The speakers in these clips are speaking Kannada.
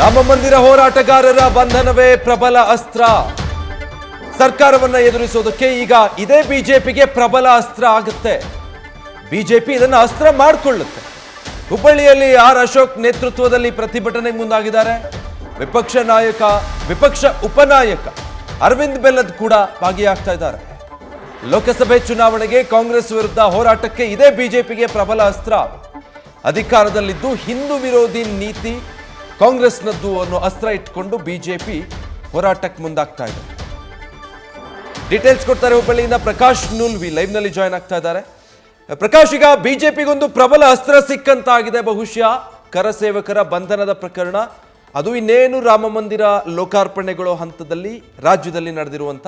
ರಾಮ ಮಂದಿರ ಹೋರಾಟಗಾರರ ಬಂಧನವೇ ಪ್ರಬಲ ಅಸ್ತ್ರ. ಸರ್ಕಾರವನ್ನ ಎದುರಿಸೋದಕ್ಕೆ ಈಗ ಇದೇ ಬಿಜೆಪಿಗೆ ಪ್ರಬಲ ಅಸ್ತ್ರ ಆಗುತ್ತೆ. ಬಿಜೆಪಿ ಇದನ್ನ ಅಸ್ತ್ರ ಮಾಡಿಕೊಳ್ಳುತ್ತೆ. ಹುಬ್ಬಳ್ಳಿಯಲ್ಲಿ ಆರ್ ಅಶೋಕ್ ನೇತೃತ್ವದಲ್ಲಿ ಪ್ರತಿಭಟನೆಗೆ ಮುಂದಾಗಿದ್ದಾರೆ. ವಿಪಕ್ಷ ಉಪನಾಯಕ ಅರವಿಂದ್ ಬೆಲ್ಲದ್ ಕೂಡ ಭಾಗಿಯಾಗ್ತಾ ಇದ್ದಾರೆ. ಲೋಕಸಭೆ ಚುನಾವಣೆಗೆ ಕಾಂಗ್ರೆಸ್ ವಿರುದ್ಧ ಹೋರಾಟಕ್ಕೆ ಇದೇ ಬಿಜೆಪಿಗೆ ಪ್ರಬಲ ಅಸ್ತ್ರ. ಅಧಿಕಾರದಲ್ಲಿದ್ದು ಹಿಂದೂ ವಿರೋಧಿ ನೀತಿ ಕಾಂಗ್ರೆಸ್ನದ್ದು ಅನ್ನೋ ಅಸ್ತ್ರ ಇಟ್ಕೊಂಡು ಬಿಜೆಪಿ ಹೋರಾಟಕ್ಕೆ ಮುಂದಾಗ್ತಾ ಇದೆ. ಡೀಟೇಲ್ಸ್ ಕೊಡ್ತಾರೆ ಹುಬ್ಬಳ್ಳಿಯಿಂದ ಪ್ರಕಾಶ್ ನೂಲ್ವಿ ಲೈವ್ ನಲ್ಲಿ ಜಾಯ್ನ್ ಆಗ್ತಾ ಇದ್ದಾರೆ. ಪ್ರಕಾಶ್, ಈಗ ಬಿಜೆಪಿಗೊಂದು ಪ್ರಬಲ ಅಸ್ತ್ರ ಸಿಕ್ಕಂತಾಗಿದೆ. ಬಹುಶಃ ಕರಸೇವಕರ ಬಂಧನದ ಪ್ರಕರಣ ಅದು ಇನ್ನೇನು ರಾಮ ಮಂದಿರ ಲೋಕಾರ್ಪಣೆಗಳು ಹಂತದಲ್ಲಿ ರಾಜ್ಯದಲ್ಲಿ ನಡೆದಿರುವಂತ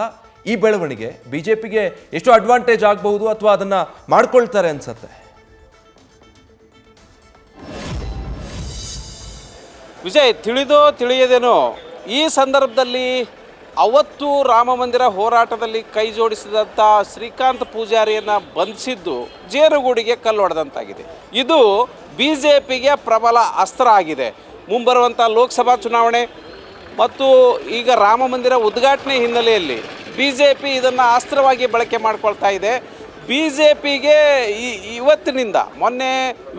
ಈ ಬೆಳವಣಿಗೆ ಬಿಜೆಪಿಗೆ ಎಷ್ಟು ಅಡ್ವಾಂಟೇಜ್ ಆಗಬಹುದು ಅಥವಾ ಅದನ್ನ ಮಾಡ್ಕೊಳ್ತಾರೆ ಅನ್ಸುತ್ತೆ? ವಿಜಯ್, ತಿಳಿದೋ ತಿಳಿಯದೇನೋ ಈ ಸಂದರ್ಭದಲ್ಲಿ ಅವತ್ತು ರಾಮ ಮಂದಿರ ಹೋರಾಟದಲ್ಲಿ ಕೈ ಜೋಡಿಸಿದಂಥ ಶ್ರೀಕಾಂತ್ ಪೂಜಾರಿಯನ್ನು ಬಂಧಿಸಿದ್ದು ಜೇನುಗೂಡಿಗೆ ಕಲ್ಲು ಹೊಡೆದಂತಾಗಿದೆ. ಇದು ಬಿ ಜೆ ಪಿಗೆ ಪ್ರಬಲ ಅಸ್ತ್ರ ಆಗಿದೆ. ಮುಂಬರುವಂಥ ಲೋಕಸಭಾ ಚುನಾವಣೆ ಮತ್ತು ಈಗ ರಾಮ ಮಂದಿರ ಉದ್ಘಾಟನೆ ಹಿನ್ನೆಲೆಯಲ್ಲಿ ಬಿ ಜೆ ಪಿ ಇದನ್ನು ಅಸ್ತ್ರವಾಗಿ ಬಳಕೆ ಮಾಡ್ಕೊಳ್ತಾ ಇದೆ. ಬಿ ಜೆ ಪಿಗೆ ಇವತ್ತಿನಿಂದ ಮೊನ್ನೆ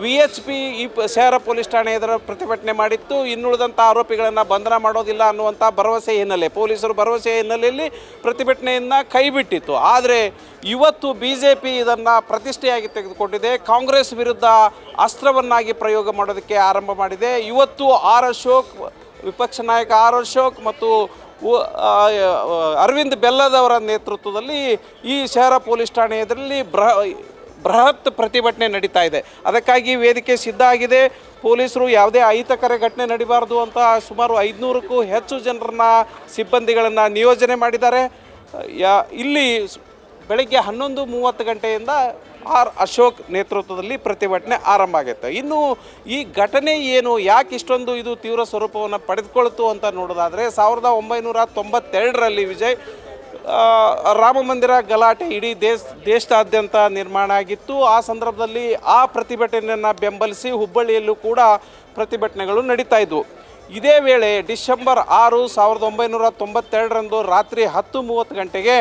VHP ಈ ಶಹರ ಪೊಲೀಸ್ ಠಾಣೆ ಎದುರು ಪ್ರತಿಭಟನೆ ಮಾಡಿತ್ತು. ಇನ್ನುಳಿದಂಥ ಆರೋಪಿಗಳನ್ನು ಬಂಧನ ಮಾಡೋದಿಲ್ಲ ಅನ್ನುವಂಥ ಭರವಸೆ ಹಿನ್ನೆಲೆ ಪೊಲೀಸರು ಭರವಸೆ ಹಿನ್ನೆಲೆಯಲ್ಲಿ ಪ್ರತಿಭಟನೆಯನ್ನು ಕೈಬಿಟ್ಟಿತ್ತು. ಆದರೆ ಇವತ್ತು BJP ಇದನ್ನು ಪ್ರತಿಷ್ಠೆಯಾಗಿ ತೆಗೆದುಕೊಂಡಿದೆ. ಕಾಂಗ್ರೆಸ್ ವಿರುದ್ಧ ಅಸ್ತ್ರವನ್ನಾಗಿ ಪ್ರಯೋಗ ಮಾಡೋದಕ್ಕೆ ಆರಂಭ ಮಾಡಿದೆ. ಇವತ್ತು ಆರ್ ಅಶೋಕ್, ವಿಪಕ್ಷ ನಾಯಕ ಆರ್ ಅಶೋಕ್ ಮತ್ತು ಅರವಿಂದ್ ಬೆಲ್ಲದ್ ಅವರ ನೇತೃತ್ವದಲ್ಲಿ ಈ ಶಹರ ಪೊಲೀಸ್ ಠಾಣೆ ಎದುರಲ್ಲಿ ಬೃಹತ್ ಪ್ರತಿಭಟನೆ ನಡೀತಾ ಇದೆ. ಅದಕ್ಕಾಗಿ ವೇದಿಕೆ ಸಿದ್ಧ ಆಗಿದೆ. ಪೊಲೀಸರು ಯಾವುದೇ ಅಹಿತಕರ ಘಟನೆ ನಡೀಬಾರ್ದು ಅಂತ ಸುಮಾರು 500ಕ್ಕೂ ಹೆಚ್ಚು ಜನರನ್ನ ಸಿಬ್ಬಂದಿಗಳನ್ನು ನಿಯೋಜನೆ ಮಾಡಿದ್ದಾರೆ. ಇಲ್ಲಿ ಬೆಳಗ್ಗೆ 11:30 ಗಂಟೆಯಿಂದ ಆರ್ ಅಶೋಕ್ ನೇತೃತ್ವದಲ್ಲಿ ಪ್ರತಿಭಟನೆ ಆರಂಭ ಆಗುತ್ತೆ. ಇನ್ನು ಈ ಘಟನೆ ಏನು, ಯಾಕೆ ಇಷ್ಟೊಂದು ಇದು ತೀವ್ರ ಸ್ವರೂಪವನ್ನು ಪಡೆದುಕೊಳ್ತು ಅಂತ ನೋಡೋದಾದರೆ 1992ರಲ್ಲಿ ವಿಜಯ್ ರಾಮ ಮಂದಿರ ಗಲಾಟೆ ಇಡೀ ದೇಶದಾದ್ಯಂತ ನಿರ್ಮಾಣ ಆಗಿತ್ತು. ಆ ಸಂದರ್ಭದಲ್ಲಿ ಆ ಪ್ರತಿಭಟನೆಯನ್ನು ಬೆಂಬಲಿಸಿ ಹುಬ್ಬಳ್ಳಿಯಲ್ಲೂ ಕೂಡ ಪ್ರತಿಭಟನೆಗಳು ನಡೀತಾ ಇದ್ವು. ಇದೇ ವೇಳೆ ಡಿಸೆಂಬರ್ 6, 1992ರಂದು ರಾತ್ರಿ 10:30 ಗಂಟೆಗೆ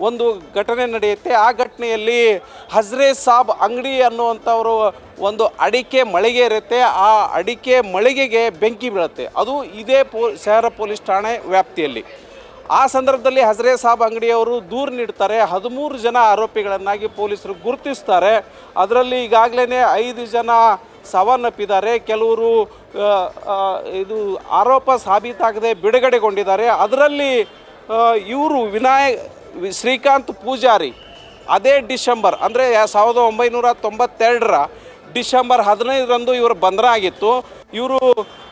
ಒಂದು ಘಟನೆ ನಡೆಯುತ್ತೆ. ಆ ಘಟನೆಯಲ್ಲಿ ಹಜ್ರೆ ಸಾಬ್ ಅಂಗಡಿ ಅನ್ನುವಂಥವರು ಒಂದು ಅಡಿಕೆ ಮಳಿಗೆ ಇರುತ್ತೆ. ಆ ಅಡಿಕೆ ಮಳಿಗೆಗೆ ಬೆಂಕಿ ಬೀಳುತ್ತೆ. ಅದು ಇದೇ ಶಹರ ಪೊಲೀಸ್ ಠಾಣೆ ವ್ಯಾಪ್ತಿಯಲ್ಲಿ. ಆ ಸಂದರ್ಭದಲ್ಲಿ ಹಜ್ರೆ ಸಾಬ್ ಅಂಗಡಿಯವರು ದೂರು ನೀಡ್ತಾರೆ. 13 ಜನ ಆರೋಪಿಗಳನ್ನಾಗಿ ಪೊಲೀಸರು ಗುರುತಿಸ್ತಾರೆ. ಅದರಲ್ಲಿ ಈಗಾಗಲೇ 5 ಜನ ಸಾವನ್ನಪ್ಪಿದ್ದಾರೆ. ಕೆಲವರು ಇದು ಆರೋಪ ಸಾಬೀತಾಗದೆ ಬಿಡುಗಡೆಗೊಂಡಿದ್ದಾರೆ. ಅದರಲ್ಲಿ ಇವರು ಶ್ರೀಕಾಂತ್ ಪೂಜಾರಿ ಅದೇ ಡಿಸೆಂಬರ್ ಅಂದರೆ 1992ರ ಡಿಸೆಂಬರ್ 15ರಂದು ಇವರು ಬಂಧನ ಆಗಿತ್ತು. ಇವರು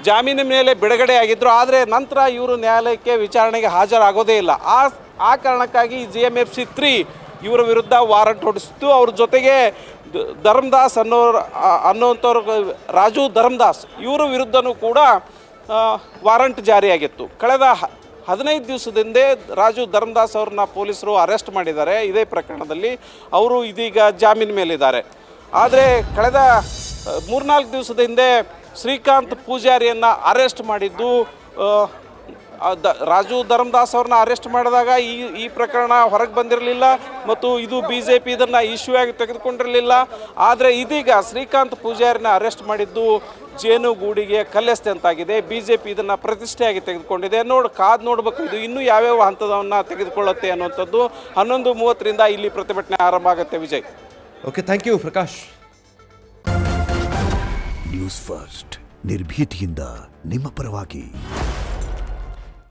ಜಾಮೀನಿನ ಮೇಲೆ ಬಿಡುಗಡೆ ಆಗಿದ್ದರು. ಆದರೆ ನಂತರ ಇವರು ನ್ಯಾಯಾಲಯಕ್ಕೆ ವಿಚಾರಣೆಗೆ ಹಾಜರಾಗೋದೇ ಇಲ್ಲ. ಆ ಕಾರಣಕ್ಕಾಗಿ GMFC 3 ಇವರ ವಿರುದ್ಧ ವಾರಂಟ್ ಹೊಡಿಸಿತ್ತು. ಅವ್ರ ಜೊತೆಗೆ ಧರ್ಮದಾಸ್ ಅನ್ನೋಂಥವ್ರು ರಾಜು ಧರ್ಮದಾಸ್ ಇವರ ವಿರುದ್ಧನೂ ಕೂಡ ವಾರಂಟ್ ಜಾರಿಯಾಗಿತ್ತು. ಕಳೆದ 15 ದಿವಸದಿಂದ ರಾಜು ಧರ್ಮದಾಸ್ ಅವ್ರನ್ನ ಪೊಲೀಸರು ಅರೆಸ್ಟ್ ಮಾಡಿದ್ದಾರೆ. ಇದೇ ಪ್ರಕರಣದಲ್ಲಿ ಅವರು ಇದೀಗ ಜಾಮೀನು ಮೇಲಿದ್ದಾರೆ. ಆದರೆ ಕಳೆದ 3-4 ದಿವಸದ ಹಿಂದೆ ಶ್ರೀಕಾಂತ್ ಪೂಜಾರಿಯನ್ನು ಅರೆಸ್ಟ್ ಮಾಡಿದ್ದು. ರಾಜು ಧರ್ಮದಾಸ್ ಅವ್ರನ್ನ ಅರೆಸ್ಟ್ ಮಾಡಿದಾಗ ಈ ಪ್ರಕರಣ ಹೊರಗೆ ಬಂದಿರಲಿಲ್ಲ ಮತ್ತು ಇದು BJP ಇದನ್ನು ಇಶ್ಯೂ ಆಗಿ ತೆಗೆದುಕೊಂಡಿರಲಿಲ್ಲ. ಆದರೆ ಇದೀಗ ಶ್ರೀಕಾಂತ್ ಪೂಜಾರಿನ ಅರೆಸ್ಟ್ ಮಾಡಿದ್ದು ಜೇನುಗೂಡಿಗೆ ಕಲ್ಲೆಸೆದಂತಾಗಿದೆ. BJP ಇದನ್ನು ಪ್ರತಿಷ್ಠೆಯಾಗಿ ತೆಗೆದುಕೊಂಡಿದೆ. ಕಾದು ನೋಡಬೇಕು ಇದು ಇನ್ನೂ ಯಾವ್ಯಾವ ಹಂತದವನ್ನು ತೆಗೆದುಕೊಳ್ಳುತ್ತೆ ಅನ್ನುವಂಥದ್ದು. 11:30ರಿಂದ ಇಲ್ಲಿ ಪ್ರತಿಭಟನೆ ಆರಂಭ ಆಗುತ್ತೆ. Vijay, okay, thank you Prakash. News First ನಿರ್ಭೀತಿಯಿಂದ ನಿಮ್ಮ ಪರವಾಗಿ.